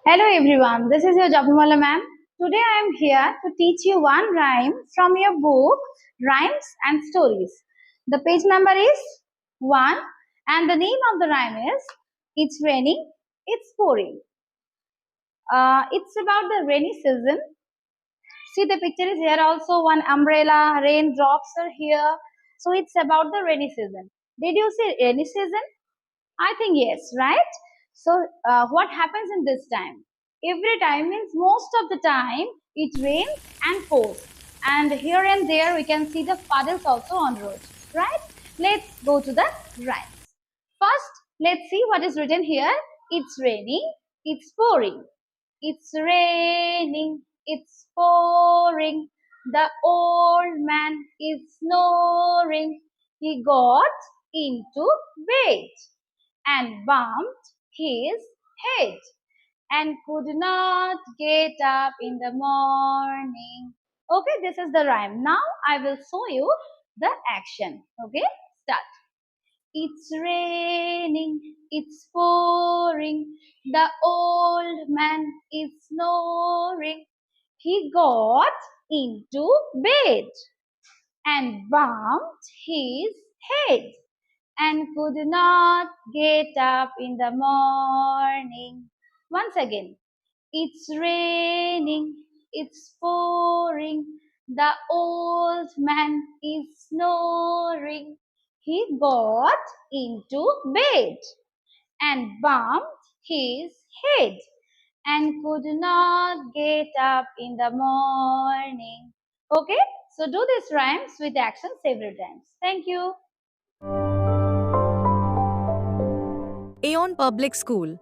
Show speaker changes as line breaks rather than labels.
Hello everyone, this is your Jabumala ma'am. Today I am here to teach you one rhyme from your book Rhymes and Stories. The page number is 1 and the name of the rhyme is It's Raining, It's Pouring. It's about the rainy season. See, the picture is here also, one umbrella, raindrops are here. So it's about the rainy season. Did you see rainy season? I think yes, right? So what happens in this time? Every time means most of the time it rains and pours. And here and there we can see the puddles also on road, right? Let's go to the rhymes. First, let's see what is written here. It's raining, it's pouring. It's raining, it's pouring. The old man is snoring. He got into bed and bumped his head and could not get up in the morning. Okay, this is the rhyme. Now I will show you the action. Okay, start. It's raining, it's pouring, the old man is snoring. He got into bed and bumped his head and could not get up in the morning. Once again, it's raining, it's pouring, the old man is snoring. He got into bed and bumped his head and could not get up in the morning. Okay, so do this rhymes with action several times. Thank you.
AEON Public School